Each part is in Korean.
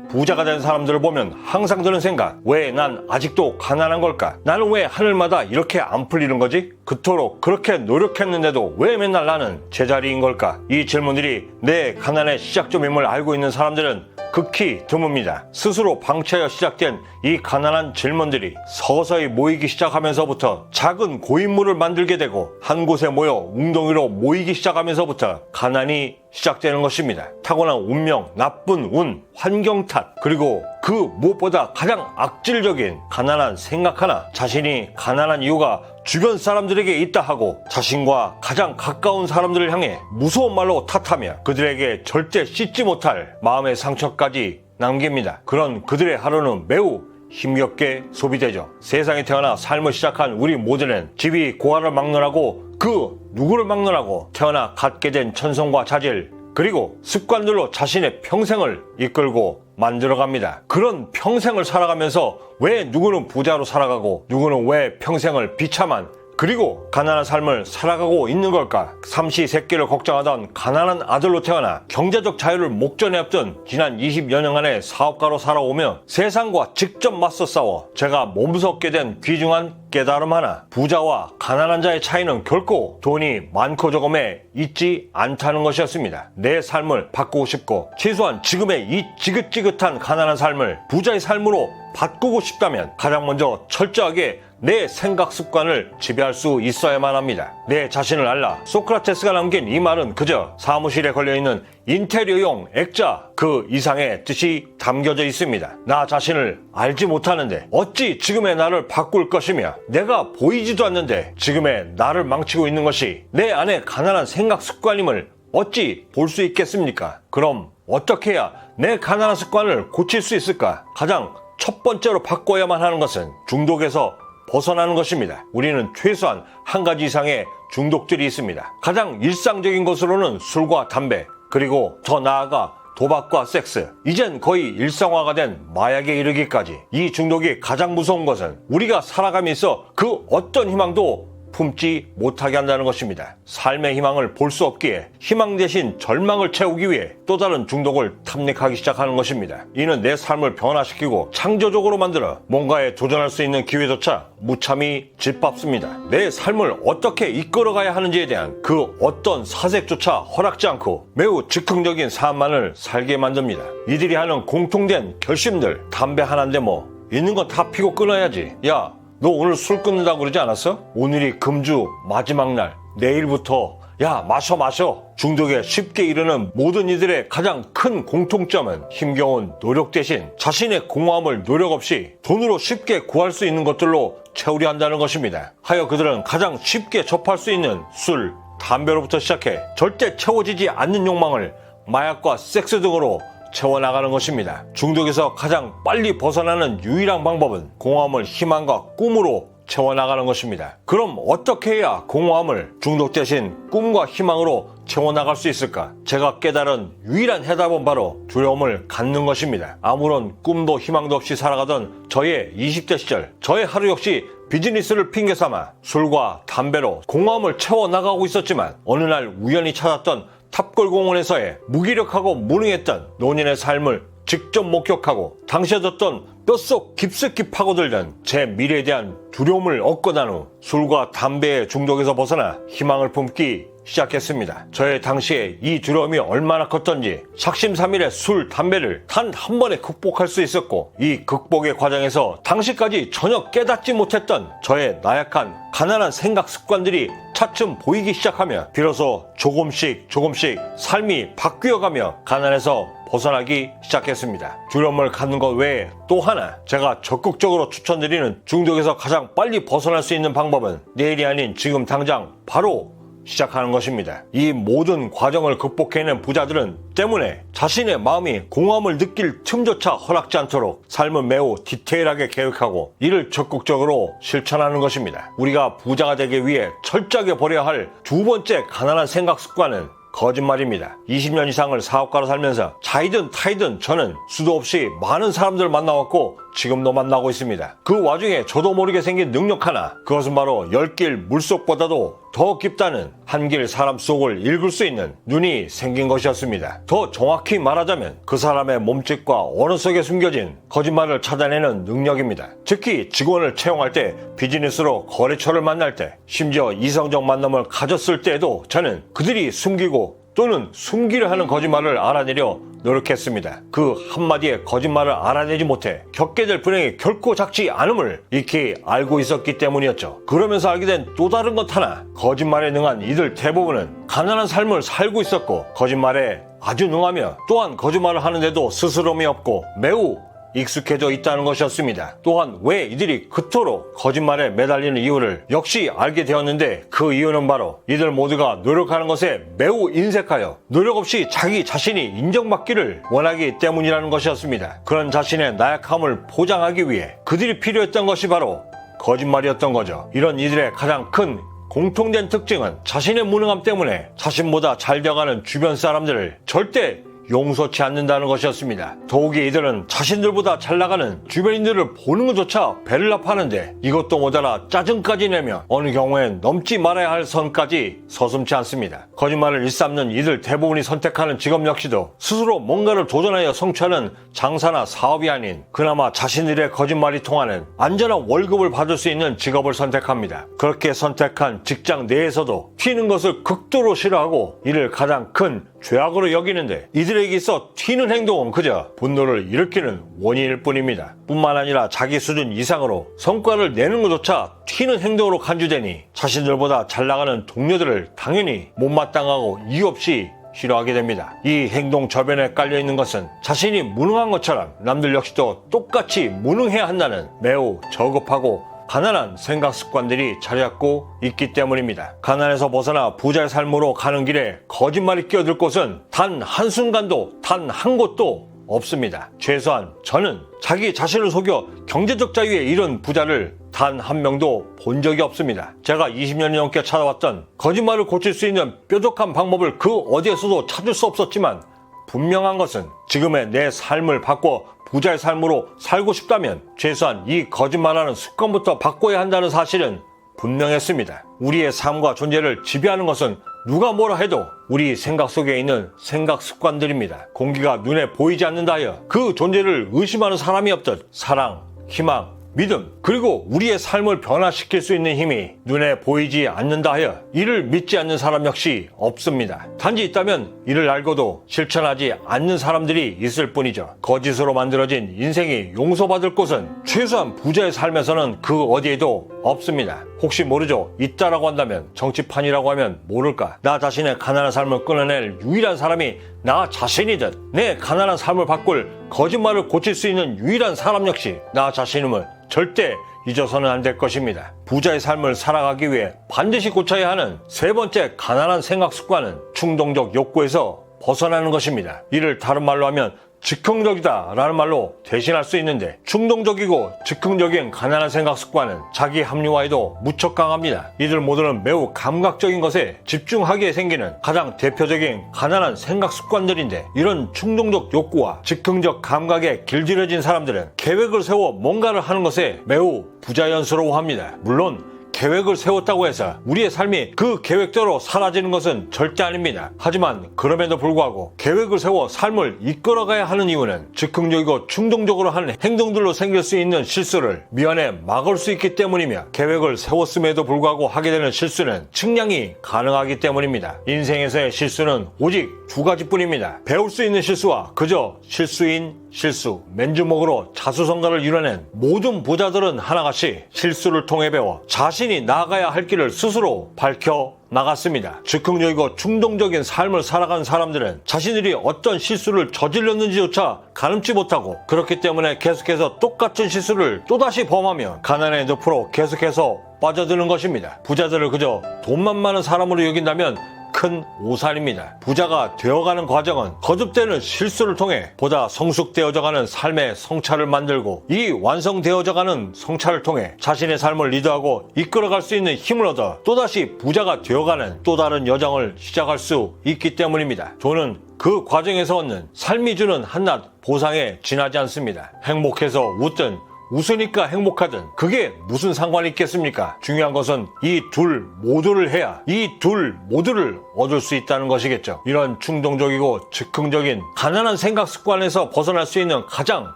부자가 된 사람들을 보면 항상 드는 생각, 왜 난 아직도 가난한 걸까? 나는 왜 하늘마다 이렇게 안 풀리는 거지? 그토록 그렇게 노력했는데도 왜 맨날 나는 제자리인 걸까? 이 질문들이 내 가난의 시작점임을 알고 있는 사람들은 극히 드뭅니다. 스스로 방치하여 시작된 이 가난한 질문들이 서서히 모이기 시작하면서부터 작은 고인물을 만들게 되고 한 곳에 모여 웅덩이로 모이기 시작하면서부터 가난이 시작되는 것입니다. 타고난 운명, 나쁜 운, 환경 탓, 그리고 그 무엇보다 가장 악질적인 가난한 생각 하나, 자신이 가난한 이유가 주변 사람들에게 있다 하고 자신과 가장 가까운 사람들을 향해 무서운 말로 탓하며 그들에게 절대 씻지 못할 마음의 상처까지 남깁니다. 그런 그들의 하루는 매우 힘겹게 소비되죠. 세상에 태어나 삶을 시작한 우리 모두는 집이 고아를 막론하고 그 누구를 막론하고 태어나 갖게 된 천성과 자질, 그리고 습관들로 자신의 평생을 이끌고 만들어갑니다. 그런 평생을 살아가면서 왜 누구는 부자로 살아가고 누구는 왜 평생을 비참한 그리고 가난한 삶을 살아가고 있는 걸까? 삼시세끼를 걱정하던 가난한 아들로 태어나 경제적 자유를 목전에 앞둔 지난 20여 년간의 사업가로 살아오며 세상과 직접 맞서 싸워 제가 몸무섭게 된 귀중한 깨달음 하나, 부자와 가난한 자의 차이는 결코 돈이 많고 적음에 있지 않다는 것이었습니다. 내 삶을 바꾸고 싶고 최소한 지금의 이 지긋지긋한 가난한 삶을 부자의 삶으로 바꾸고 싶다면 가장 먼저 철저하게 내 생각 습관을 지배할 수 있어야만 합니다. 내 자신을 알라. 소크라테스가 남긴 이 말은 그저 사무실에 걸려있는 인테리어용 액자 그 이상의 뜻이 담겨져 있습니다. 나 자신을 알지 못하는데 어찌 지금의 나를 바꿀 것이며 내가 보이지도 않는데 지금의 나를 망치고 있는 것이 내 안에 가난한 생각 습관임을 어찌 볼 수 있겠습니까? 그럼 어떻게 해야 내 가난한 습관을 고칠 수 있을까? 가장 첫 번째로 바꿔야만 하는 것은 중독에서 벗어나는 것입니다. 우리는 최소한 한 가지 이상의 중독들이 있습니다. 가장 일상적인 것으로는 술과 담배, 그리고 더 나아가 도박과 섹스, 이젠 거의 일상화가 된 마약에 이르기까지. 이 중독이 가장 무서운 것은 우리가 살아가면서 그 어떤 희망도 품지 못하게 한다는 것입니다. 삶의 희망을 볼 수 없기에 희망 대신 절망을 채우기 위해 또 다른 중독을 탐닉하기 시작하는 것입니다. 이는 내 삶을 변화시키고 창조적으로 만들어 뭔가에 도전할 수 있는 기회조차 무참히 짓밟습니다. 내 삶을 어떻게 이끌어가야 하는지에 대한 그 어떤 사색조차 허락지 않고 매우 즉흥적인 삶만을 살게 만듭니다. 이들이 하는 공통된 결심들, 담배 하나인데 뭐 있는 건 다 피고 끊어야지. 야, 너 오늘 술 끊는다고 그러지 않았어? 오늘이 금주 마지막 날, 내일부터 야 마셔. 중독에 쉽게 이르는 모든 이들의 가장 큰 공통점은 힘겨운 노력 대신 자신의 공허함을 노력 없이 돈으로 쉽게 구할 수 있는 것들로 채우려 한다는 것입니다. 하여 그들은 가장 쉽게 접할 수 있는 술, 담배로부터 시작해 절대 채워지지 않는 욕망을 마약과 섹스 등으로 채워나가는 것입니다. 중독에서 가장 빨리 벗어나는 유일한 방법은 공허함을 희망과 꿈으로 채워나가는 것입니다. 그럼 어떻게 해야 공허함을 중독 대신 꿈과 희망으로 채워나갈 수 있을까? 제가 깨달은 유일한 해답은 바로 두려움을 갖는 것입니다. 아무런 꿈도 희망도 없이 살아가던 저의 20대 시절, 저의 하루 역시 비즈니스를 핑계삼아 술과 담배로 공허함을 채워나가고 있었지만 어느 날 우연히 찾았던 탑골공원에서의 무기력하고 무능했던 노년의 삶을 직접 목격하고 당시에 졌던 뼛속 깊숙이 파고들던 제 미래에 대한 두려움을 얻고 난 후 술과 담배의 중독에서 벗어나 희망을 품기 시작했습니다. 저의 당시에 이 두려움이 얼마나 컸던지 작심삼일의 술, 담배를 단 한 번에 극복할 수 있었고 이 극복의 과정에서 당시까지 전혀 깨닫지 못했던 저의 나약한 가난한 생각 습관들이 차츰 보이기 시작하며 비로소 조금씩 삶이 바뀌어가며 가난에서 벗어나기 시작했습니다. 두려움을 갖는 것 외에 또 하나 제가 적극적으로 추천드리는 중독에서 가장 빨리 벗어날 수 있는 방법은 내일이 아닌 지금 당장 바로 시작하는 것입니다. 이 모든 과정을 극복해낸 부자들은 때문에 자신의 마음이 공허함을 느낄 틈조차 허락지 않도록 삶을 매우 디테일하게 계획하고 이를 적극적으로 실천하는 것입니다. 우리가 부자가 되기 위해 철저하게 버려야 할 두 번째 가난한 생각 습관은 거짓말입니다. 20년 이상을 사업가로 살면서 자이든 타이든 저는 수도 없이 많은 사람들을 만나왔고 지금도 만나고 있습니다. 그 와중에 저도 모르게 생긴 능력 하나, 그것은 바로 10길 물속보다도 더 깊다는 한길 사람 속을 읽을 수 있는 눈이 생긴 것이었습니다. 더 정확히 말하자면 그 사람의 몸짓과 언어 속에 숨겨진 거짓말을 찾아내는 능력입니다. 특히 직원을 채용할 때, 비즈니스로 거래처를 만날 때, 심지어 이성적 만남을 가졌을 때에도 저는 그들이 숨기고 또는 숨기려 하는 거짓말을 알아내려 노력했습니다. 그 한마디의 거짓말을 알아내지 못해 겪게 될 불행이 결코 작지 않음을 익히 알고 있었기 때문이었죠. 그러면서 알게 된 또 다른 것 하나, 거짓말에 능한 이들 대부분은 가난한 삶을 살고 있었고 거짓말에 아주 능하며 또한 거짓말을 하는데도 스스럼이 없고 매우 익숙해져 있다는 것이었습니다. 또한 왜 이들이 그토록 거짓말에 매달리는 이유를 역시 알게 되었는데, 그 이유는 바로 이들 모두가 노력하는 것에 매우 인색하여 노력 없이 자기 자신이 인정받기를 원하기 때문이라는 것이었습니다. 그런 자신의 나약함을 포장하기 위해 그들이 필요했던 것이 바로 거짓말이었던 거죠. 이런 이들의 가장 큰 공통된 특징은 자신의 무능함 때문에 자신보다 잘 되어가는 주변 사람들을 절대 용서치 않는다는 것이었습니다. 더욱이 이들은 자신들보다 잘 나가는 주변인들을 보는 것조차 배를 아파하는데 이것도 모자라 짜증까지 내며 어느 경우엔 넘지 말아야 할 선까지 서슴지 않습니다. 거짓말을 일삼는 이들 대부분이 선택하는 직업 역시도 스스로 뭔가를 도전하여 성취하는 장사나 사업이 아닌 그나마 자신들의 거짓말이 통하는 안전한 월급을 받을 수 있는 직업을 선택합니다. 그렇게 선택한 직장 내에서도 튀는 것을 극도로 싫어하고 이를 가장 큰 죄악으로 여기는데, 이들에게 있어 튀는 행동은 그저 분노를 일으키는 원인일 뿐입니다. 뿐만 아니라 자기 수준 이상으로 성과를 내는 것조차 튀는 행동으로 간주되니 자신들보다 잘 나가는 동료들을 당연히 못마땅하고 이유 없이 싫어하게 됩니다. 이 행동 저변에 깔려있는 것은 자신이 무능한 것처럼 남들 역시도 똑같이 무능해야 한다는 매우 저급하고 가난한 생각 습관들이 자리 잡고 있기 때문입니다. 가난에서 벗어나 부자의 삶으로 가는 길에 거짓말이 끼어들 곳은 단 한순간도 단 한 곳도 없습니다. 최소한 저는 자기 자신을 속여 경제적 자유에 이른 부자를 단 한 명도 본 적이 없습니다. 제가 20년이 넘게 찾아왔던 거짓말을 고칠 수 있는 뾰족한 방법을 그 어디에서도 찾을 수 없었지만, 분명한 것은 지금의 내 삶을 바꿔 부자의 삶으로 살고 싶다면 최소한 이 거짓말하는 습관부터 바꿔야 한다는 사실은 분명했습니다. 우리의 삶과 존재를 지배하는 것은 누가 뭐라 해도 우리 생각 속에 있는 생각 습관들입니다. 공기가 눈에 보이지 않는다 하여 그 존재를 의심하는 사람이 없듯 사랑, 희망, 믿음, 그리고 우리의 삶을 변화시킬 수 있는 힘이 눈에 보이지 않는다 하여 이를 믿지 않는 사람 역시 없습니다. 단지 있다면 이를 알고도 실천하지 않는 사람들이 있을 뿐이죠. 거짓으로 만들어진 인생이 용서받을 곳은 최소한 부자의 삶에서는 그 어디에도 없습니다. 혹시 모르죠? 있다라고 한다면, 정치판이라고 하면 모를까? 나 자신의 가난한 삶을 끊어낼 유일한 사람이 나 자신이듯 내 가난한 삶을 바꿀 거짓말을 고칠 수 있는 유일한 사람 역시 나 자신임을 절대 잊어서는 안 될 것입니다. 부자의 삶을 살아가기 위해 반드시 고쳐야 하는 세 번째 가난한 생각 습관은 충동적 욕구에서 벗어나는 것입니다. 이를 다른 말로 하면 즉흥적이다 라는 말로 대신할 수 있는데, 충동적이고 즉흥적인 가난한 생각 습관은 자기 합리화에도 무척 강합니다. 이들 모두는 매우 감각적인 것에 집중하기에 생기는 가장 대표적인 가난한 생각 습관들인데, 이런 충동적 욕구와 즉흥적 감각에 길들여진 사람들은 계획을 세워 뭔가를 하는 것에 매우 부자연스러워합니다. 물론 계획을 세웠다고 해서 우리의 삶이 그 계획대로 사라지는 것은 절대 아닙니다. 하지만 그럼에도 불구하고 계획을 세워 삶을 이끌어가야 하는 이유는 즉흥적이고 충동적으로 하는 행동들로 생길 수 있는 실수를 미연에 막을 수 있기 때문이며, 계획을 세웠음에도 불구하고 하게 되는 실수는 측량이 가능하기 때문입니다. 인생에서의 실수는 오직 두 가지뿐입니다. 배울 수 있는 실수와 그저 실수인 실수, 맨주먹으로 자수성가를 이뤄낸 모든 부자들은 하나같이 실수를 통해 배워 자신이 나아가야 할 길을 스스로 밝혀 나갔습니다. 즉흥적이고 충동적인 삶을 살아간 사람들은 자신들이 어떤 실수를 저질렀는지조차 가늠치 못하고, 그렇기 때문에 계속해서 똑같은 실수를 또다시 범하며 가난의 늪으로 계속해서 빠져드는 것입니다. 부자들을 그저 돈만 많은 사람으로 여긴다면 큰 오산입니다. 부자가 되어가는 과정은 거듭되는 실수를 통해 보다 성숙되어져가는 삶의 성찰을 만들고, 이 완성되어져가는 성찰을 통해 자신의 삶을 리드하고 이끌어갈 수 있는 힘을 얻어 또다시 부자가 되어가는 또 다른 여정을 시작할 수 있기 때문입니다. 돈은 그 과정에서 얻는 삶이 주는 한낱 보상에 지나지 않습니다. 행복해서 웃든 웃으니까 행복하든 그게 무슨 상관이 있겠습니까? 중요한 것은 이 둘 모두를 해야 이 둘 모두를 얻을 수 있다는 것이겠죠. 이런 충동적이고 즉흥적인 가난한 생각 습관에서 벗어날 수 있는 가장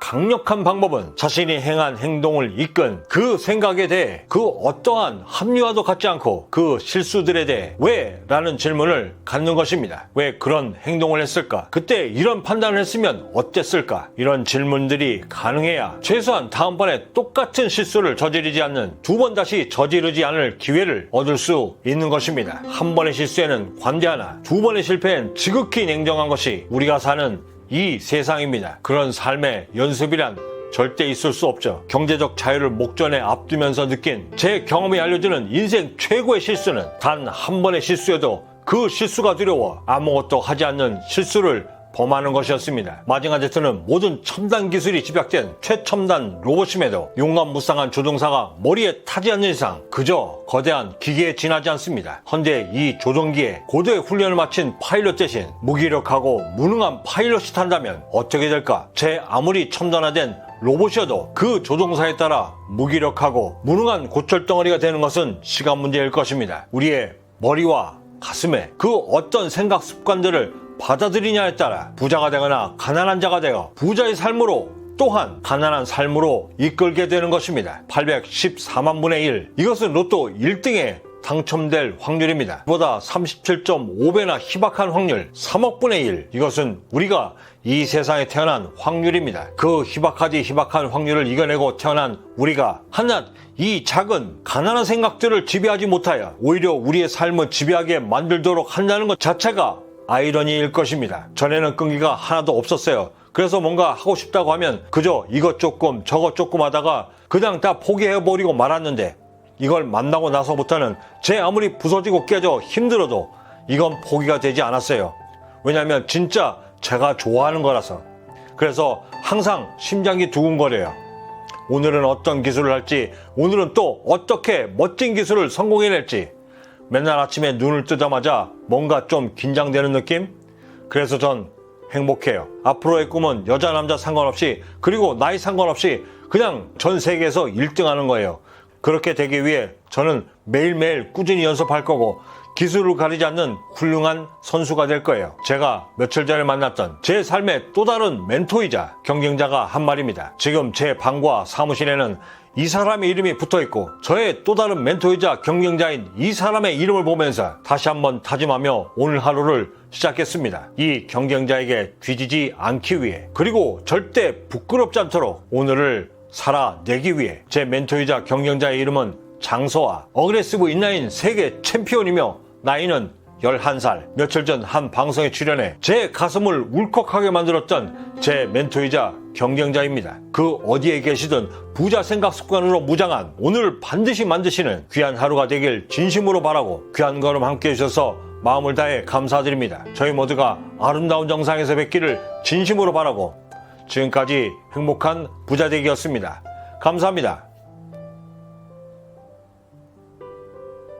강력한 방법은 자신이 행한 행동을 이끈 그 생각에 대해 그 어떠한 합리화도 갖지 않고 그 실수들에 대해 왜? 라는 질문을 갖는 것입니다. 왜 그런 행동을 했을까? 그때 이런 판단을 했으면 어땠을까? 이런 질문들이 가능해야 최소한 다음번에 똑같은 실수를 저지르지 않는 두 번 다시 저지르지 않을 기회를 얻을 수 있는 것입니다. 한 번의 실수에는 관대하나 두 번의 실패엔 지극히 냉정한 것이 우리가 사는 이 세상입니다. 그런 삶의 연습이란 절대 있을 수 없죠. 경제적 자유를 목전에 앞두면서 느낀 제 경험이 알려주는 인생 최고의 실수는 단 한 번의 실수여도 그 실수가 두려워 아무것도 하지 않는 실수를 범하는 것이었습니다. 마징아제트는 모든 첨단 기술이 집약된 최첨단 로봇임에도 용감무쌍한 조종사가 머리에 타지 않는 이상 그저 거대한 기계에 지나지 않습니다. 헌데 이 조종기에 고도의 훈련을 마친 파일럿 대신 무기력하고 무능한 파일럿이 탄다면 어떻게 될까? 제 아무리 첨단화된 로봇이어도 그 조종사에 따라 무기력하고 무능한 고철덩어리가 되는 것은 시간 문제일 것입니다. 우리의 머리와 가슴에 그 어떤 생각 습관들을 받아들이냐에 따라 부자가 되거나 가난한 자가 되어 부자의 삶으로 또한 가난한 삶으로 이끌게 되는 것입니다. 814만 분의 1. 이것은 로또 1등에 당첨될 확률입니다. 보다 37.5배나 희박한 확률 3억 분의 1. 이것은 우리가 이 세상에 태어난 확률입니다. 그 희박하디 희박한 확률을 이겨내고 태어난 우리가 한낱 이 작은 가난한 생각들을 지배하지 못하여 오히려 우리의 삶을 지배하게 만들도록 한다는 것 자체가 아이러니일 것입니다. 전에는 끈기가 하나도 없었어요. 그래서 뭔가 하고 싶다고 하면 그저 이것 조금 저것 조금 하다가 그냥 다 포기해버리고 말았는데 이걸 만나고 나서부터는 제 아무리 부서지고 깨져 힘들어도 이건 포기가 되지 않았어요. 왜냐하면 진짜 제가 좋아하는 거라서. 그래서 항상 심장이 두근거려요. 오늘은 어떤 기술을 할지, 오늘은 또 어떻게 멋진 기술을 성공해낼지. 맨날 아침에 눈을 뜨자마자 뭔가 좀 긴장되는 느낌? 그래서 전 행복해요. 앞으로의 꿈은 여자 남자 상관없이 그리고 나이 상관없이 그냥 전 세계에서 1등 하는 거예요. 그렇게 되기 위해 저는 매일매일 꾸준히 연습할 거고 기술을 가리지 않는 훌륭한 선수가 될 거예요. 제가 며칠 전에 만났던 제 삶의 또 다른 멘토이자 경쟁자가 한 말입니다. 지금 제 방과 사무실에는 이 사람의 이름이 붙어있고 저의 또 다른 멘토이자 경쟁자인 이 사람의 이름을 보면서 다시 한번 다짐하며 오늘 하루를 시작했습니다. 이 경쟁자에게 뒤지지 않기 위해 그리고 절대 부끄럽지 않도록 오늘을 살아내기 위해 제 멘토이자 경쟁자의 이름은 장서아 어그레시브 인라인 세계 챔피언이며 나이는 11살. 며칠 전 한 방송에 출연해 제 가슴을 울컥하게 만들었던 제 멘토이자 경쟁자입니다. 그 어디에 계시든 부자 생각 습관으로 무장한 오늘을 반드시 만드시는 귀한 하루가 되길 진심으로 바라고 귀한 걸음 함께 해주셔서 마음을 다해 감사드립니다. 저희 모두가 아름다운 정상에서 뵙기를 진심으로 바라고 지금까지 행복한 부자되기였습니다. 감사합니다.